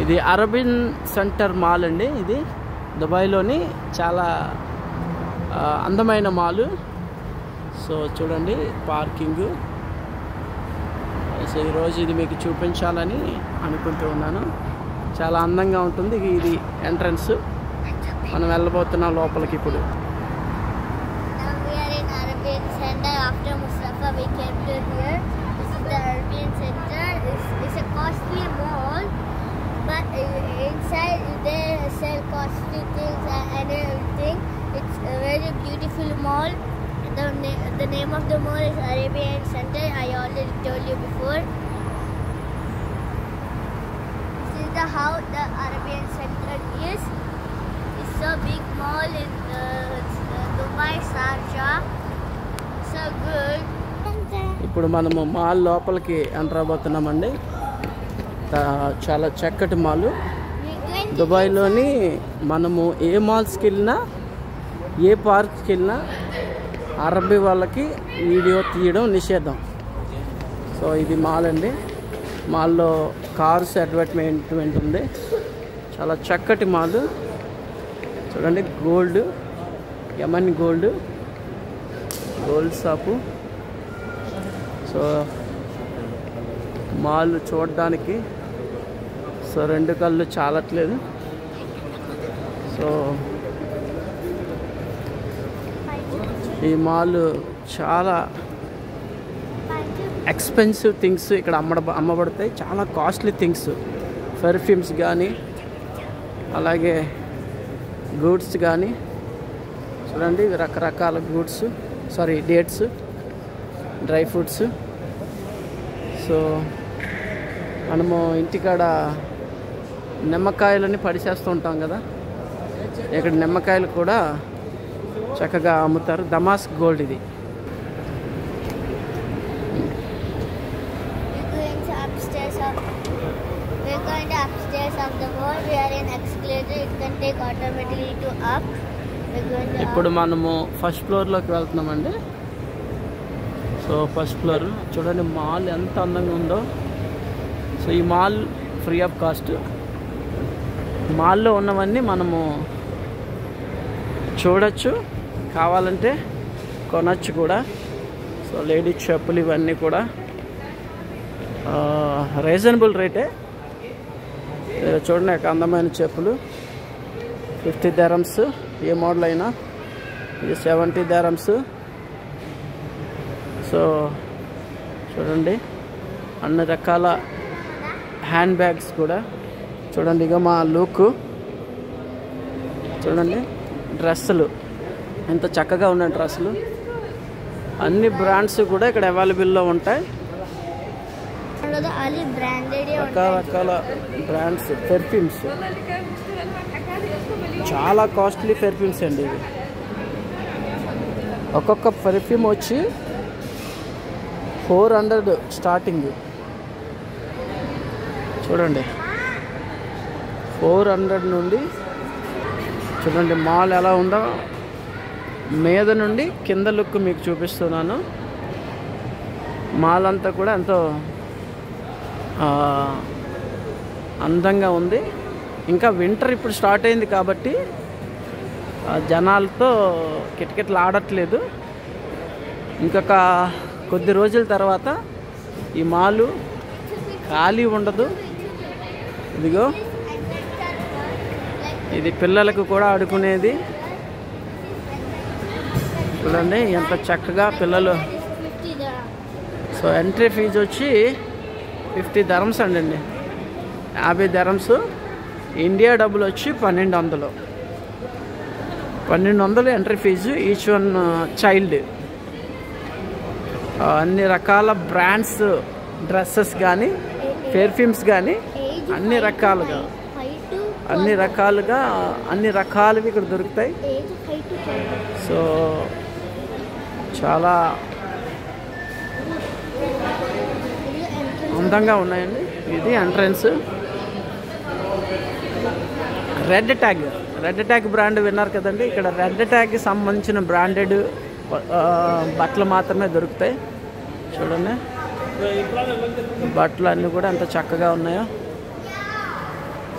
ఇది అరబిన్ centre mall అండి. ఇది దుబాయ్లోని చాలా అందమైన మాల్. సో చూడండి పార్కింగ్. సో ఈరోజు ఇది మీకు చూపించాలని అనుకుంటూ ఉన్నాను. చాలా అందంగా ఉంటుంది. ఇది ఎంట్రన్స్. మనం వెళ్ళబోతున్నాం లోపలికి ఇప్పుడు. But inside they sell costly things and everything. It's a very beautiful mall. The name of the mall is Arabian Center. I already told you before. This is how the Arabian Center is. It's a big mall in Dubai, Sharjah. So good. ఇప్పుడు మనము mall లోపలికి enter అవబోతున్నామండి. చాలా చక్కటి mall. దుబాయ్లోని మనము ఏ మాల్స్కి వెళ్ళినా ఏ పార్క్కి వెళ్ళినా అరబీ వాళ్ళకి వీడియో తీయడం నిషేధం. సో ఇది మాల్ అండి. మాల్లో కార్స్ అడ్వర్టైజ్మెంట్ ఉంది. చాలా చక్కటి మాల్. చూడండి గోల్డ్, యమన్ గోల్డ్ షాపు. సో మాల్ చూడడానికి సో రెండు కళ్ళు చాలట్లేదు. సో ఈ మాల్ చాలా ఎక్స్పెన్సివ్ థింగ్స్ ఇక్కడ అమ్మబడతాయి. చాలా కాస్ట్లీ థింగ్స్, పెర్ఫ్యూమ్స్ కానీ అలాగే గూడ్స్ కానీ. చూడండి రకరకాల goods, dates, dry fruits. So మనము ఇంటికాడ నిమ్మకాయలని పడిచేస్తూ ఉంటాం కదా, ఇక్కడ నిమ్మకాయలు కూడా చక్కగా అమ్ముతారు. దమాస్క్ గోల్డ్ ఇది. ఇప్పుడు మనము ఫస్ట్ ఫ్లోర్లోకి వెళ్తున్నామండి. సో ఫస్ట్ ఫ్లోర్ చూడండి మాల్ ఎంత అందంగా ఉందో. సో ఈ మాల్ ఫ్రీ ఆఫ్ కాస్ట్. మాల్లో ఉన్నవన్నీ మనము చూడొచ్చు, కావాలంటే కొనచ్చు కూడా. సో లేడీస్ చెప్పులు ఇవన్నీ కూడా రీజనబుల్ రేటే. చూడండి అందమైన చెప్పులు 50 dirhams, ఏ మోడల్ అయినా. ఇది 70 dirhams. సో చూడండి అన్ని రకాల హ్యాండ్ బ్యాగ్స్ కూడా. చూడండి ఇక మా లుక్ చూడండి. డ్రెస్సులు ఎంత చక్కగా ఉన్నాయి డ్రెస్సులు. అన్ని బ్రాండ్స్ కూడా ఇక్కడ అవైలబుల్లో ఉంటాయి. రకరకాల బ్రాండ్స్. పెర్ఫ్యూమ్స్ చాలా కాస్ట్లీ పెర్ఫ్యూమ్స్ అండి ఇవి. ఒక్కొక్క పెర్ఫ్యూమ్ వచ్చి 400 స్టార్టింగ్. చూడండి 400 నుండి. చూడండి మాల్ ఎలా ఉందో మీద నుండి కింద లుక్ మీకు చూపిస్తున్నాను. మాల్ అంతా కూడా ఎంతో అందంగా ఉంది. ఇంకా వింటర్ ఇప్పుడు స్టార్ట్ అయింది కాబట్టి జనాలతో కిటకిటలు ఆడట్లేదు. ఇంకొక కొద్ది రోజుల తర్వాత ఈ మాలు ఖాళీ ఉండదు. ఇదిగో ఇది పిల్లలకు కూడా ఆడుకునేది. చూడండి ఎంత చక్కగా పిల్లలు. సో ఎంట్రీ ఫీజు వచ్చి 50 dirhams అండి, 50 dirhams. ఇండియా డబ్బులు వచ్చి 1200 entry fees each one child. అన్ని రకాల బ్రాండ్స్ డ్రెస్సెస్ కానీ పెర్ఫ్యూమ్స్ కానీ అన్ని రకాలువి ఇక్కడ దొరుకుతాయి. సో చాలా అందంగా ఉన్నాయండి. ఇది ఎంట్రన్స్. రెడ్ ట్యాగ్ బ్రాండ్ విన్నారు కదండి. ఇక్కడ రెడ్ ట్యాగ్కి సంబంధించిన బ్రాండెడ్ బట్టలు మాత్రమే దొరుకుతాయి. చూడండి బట్టలు అన్నీ కూడా ఎంత చక్కగా ఉన్నాయో.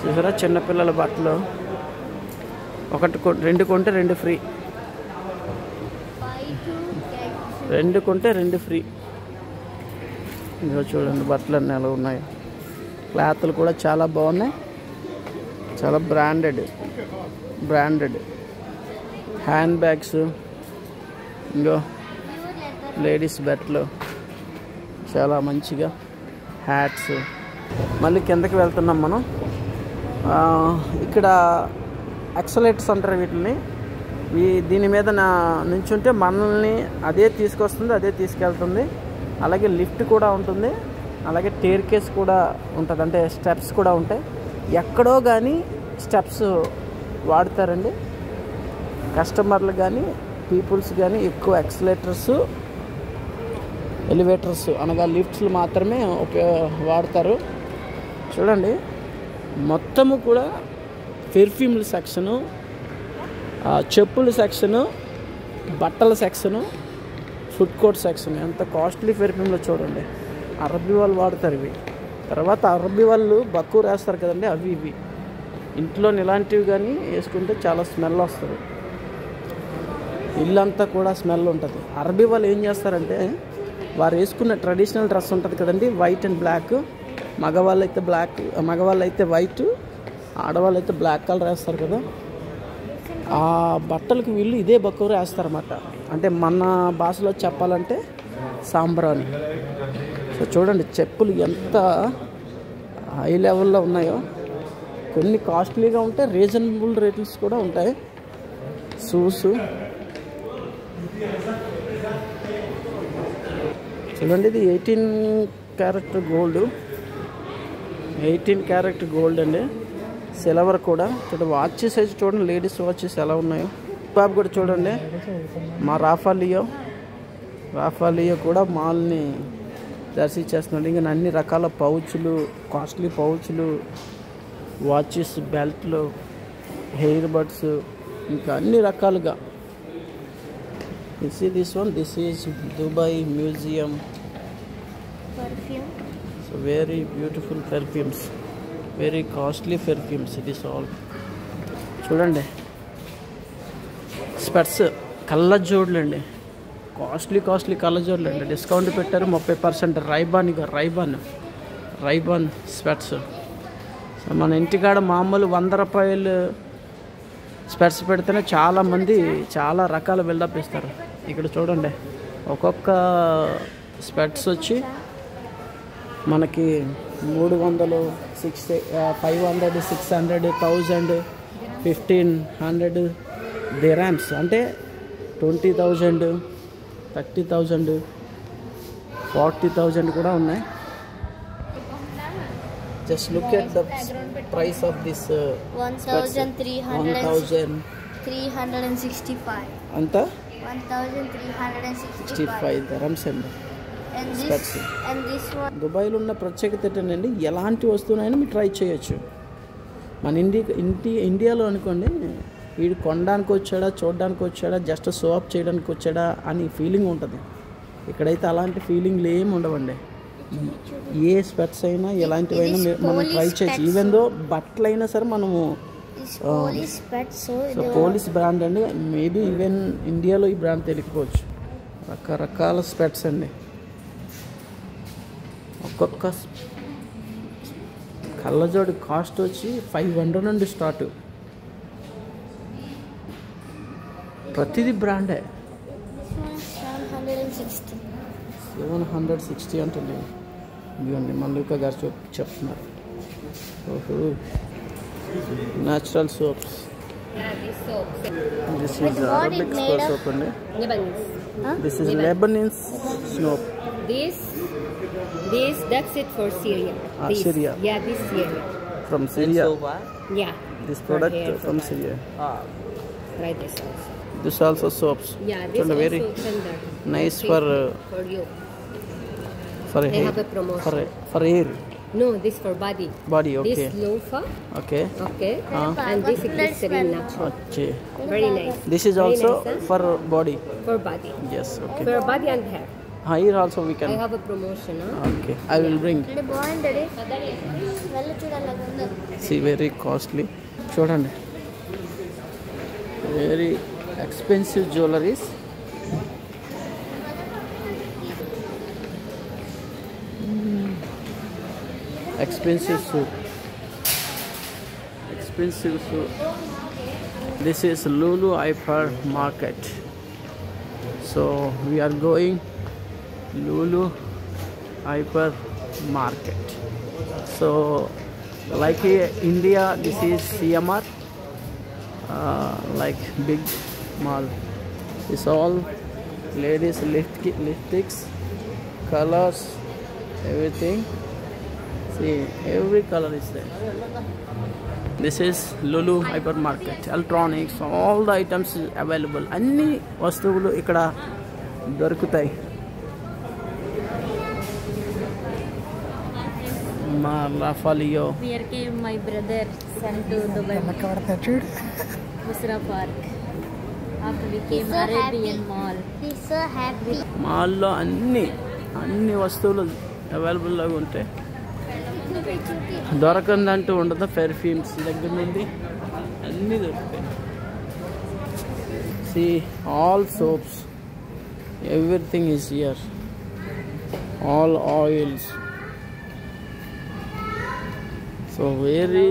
చూసారా చిన్నపిల్లల బట్టలు, రెండు కొంటే రెండు ఫ్రీ, రెండు కొంటే రెండు ఫ్రీ. ఇంకా చూడండి బట్టలు అన్నీ ఎలా ఉన్నాయి. క్లాత్లు కూడా చాలా బాగున్నాయి, చాలా బ్రాండెడ్ హ్యాండ్ బ్యాగ్స్, ఇంకో లేడీస్ బట్టలు చాలా మంచిగా, హ్యాట్స్. మళ్ళీ కిందకి వెళ్తున్నాం మనం. ఇక్కడ ఎక్సలేటర్స్ అంటారు వీటిని. దీని మీద నుంచుంటే మనల్ని అదే తీసుకొస్తుంది, అదే తీసుకెళ్తుంది. అలాగే లిఫ్ట్ కూడా ఉంటుంది, అలాగే టేర్ కేస్ కూడా ఉంటుంది, అంటే స్టెప్స్ కూడా ఉంటాయి. ఎక్కడో కానీ స్టెప్స్ వాడతారండి కస్టమర్లు కానీ పీపుల్స్ కానీ. ఎక్కువ ఎక్సలేటర్స్, ఎలివేటర్స్ అనగా లిఫ్ట్స్లు మాత్రమే వాడతారు. చూడండి మొత్తము కూడా పెర్ఫ్యూమ్ల సెక్షను, చెప్పుల సెక్షను, బట్టల సెక్షను, ఫుడ్ కోర్ట్ సెక్షన్. ఎంత కాస్ట్లీ పెర్ఫ్యూమ్లో చూడండి. అరబీ వాళ్ళు వాడతారు ఇవి. తర్వాత అరబీ వాళ్ళు బక్కువ వేస్తారు కదండి, అవి ఇవి ఇంట్లో ఇలాంటివి కానీ వేసుకుంటే చాలా స్మెల్ వస్తుంది. ఇల్లంతా కూడా స్మెల్ ఉంటుంది. అరబీ వాళ్ళు ఏం చేస్తారంటే వారు వేసుకున్న ట్రెడిషనల్ డ్రెస్ ఉంటుంది కదండి, వైట్ అండ్ బ్లాక్. మగవాళ్ళు అయితే వైట్, ఆడవాళ్ళు అయితే బ్లాక్ కలర్ వేస్తారు కదా. ఆ బట్టలకు వీళ్ళు ఇదే బక్కువ వేస్తారన్నమాట. అంటే మన భాషలో చెప్పాలంటే సాంబ్రాని. సో చూడండి చెప్పులు ఎంత హై లెవెల్లో ఉన్నాయో. కొన్ని కాస్ట్లీగా ఉంటాయి, రీజనబుల్ రేట్స్ కూడా ఉంటాయి. షూస్ చూడండి, ఇది 18 క్యారెట్ గోల్డ్, 18 క్యారెట్ గోల్డ్ అండి. సిల్వర్ కూడా చూడండి. వాచ్ సైజ్ చూడండి, లేడీస్ వాచెస్ ఎలా ఉన్నాయో. బాబు కూడా చూడండి, మా రాఫాలియో కూడా మాల్ని దర్శించేస్తున్నాడు. ఇంకా అన్ని రకాల పౌచులు, కాస్ట్లీ పౌచులు, వాచెస్, బెల్ట్లు, హెయిర్ బడ్స్, ఇంకా అన్ని రకాలుగా. this is Dubai Museum. Perfume. So very beautiful perfumes, very costly perfumes. It is all. చూడండి స్పెట్స్, కళ్ళజోడులు అండి, కాస్ట్లీ కళ్ళజోడులు అండి. డిస్కౌంట్ పెట్టారు 30%. రైబాన్ స్పెట్స్. సో మన ఇంటికాడ మామూలు 100 రూపాయలు స్పెట్స్ పెడితేనే చాలామంది చాలా రకాల బిల్డప్ ఇస్తారు. ఇక్కడ చూడండి ఒక్కొక్క స్పెట్స్ వచ్చి మనకి 300, 500, 600, 1000, 1500 dirhams, అంటే 20,000, 30,000, 40,000 కూడా ఉన్నాయి. Just look at the price of this 1,365. anta 1,365 dirhams అండి. and this one. దుబాయ్లో ఉన్న ప్రత్యేకత ఏంటంటే ఎలాంటి వస్తువునైనా మీరు ట్రై చేయొచ్చు. మన ఇండియాలో అనుకోండి, వీడు కొనడానికి వచ్చాడా, చూడడానికి వచ్చాడా, జస్ట్ షో అప్ చేయడానికి వచ్చాడా అని ఫీలింగ్ ఉంటుంది. ఇక్కడైతే అలాంటి ఫీలింగ్లు ఏమి ఉండవండి. ఏ స్పెట్స్ అయినా ఎలాంటివైనా మనం ట్రై చేయొచ్చు. ఈవెన్ దో బట్టలు అయినా సరే మనము. సో పోలీస్ బ్రాండ్ అండి. మేబీ ఈవెన్ ఇండియాలో ఈ బ్రాండ్ తెలియకపోవచ్చు. రకరకాల స్పెట్స్ అండి. ఒక్కొక్క కళ్ళజోడి కాస్ట్ వచ్చి 500 నుండి స్టార్ట్. ప్రతిదీ బ్రాండే. 760 అంటుంది. ఇదిగోండి మల్లిక గారు చెప్తున్నారు. ఓహో, natural soaps. This is Arabic soap అండి. This is Lebanese soap. This that's it for Syria. Syria. Yeah, this Syria. From Syria. Yeah. This product from Syria. Try this also. This also soaps. Yeah, this also very tender. nice for you. For They hair. have a promotion. For hair. No, this for body. Body, okay. This loofah. Okay. Okay. And this is glycerin natural. Okay. Very nice. This is Very also nice, huh? for body. For body. Yes, okay. For body and hair. Here also we I can. have a promotion. Huh? Okay, I will bring. అంటే బాగుంటుంది వెళ్ళి చూడాలి ముందు. See, very costly. చూడండి, very expensive jewelries. Expensive suit. Expensive suit. This is Lulu Hyper Market. So we are going Lulu Hyper Market. So like India, this is CMR, like big mall. It's all ladies lipsticks, colors, everything. See, every color is there. This is Lulu Hypermarket. Electronics, all the items is available. అన్ని వస్తువులు ఇక్కడ దొరుకుతాయి. మా రాఫాలియో. Here came my brother son to Dubai. Musra Park. After we came so Arabian happy. Mall. He's so happy. మాల్లో అన్ని వస్తువులు అవైలబుల్గా ఉంటాయి. దొరకందంటూ ఉండదు. పెర్ఫ్యూమ్స్ దగ్గర నుండి అన్నీ దొరుకుతాయి. See, all soaps, everything is here. All oils. So very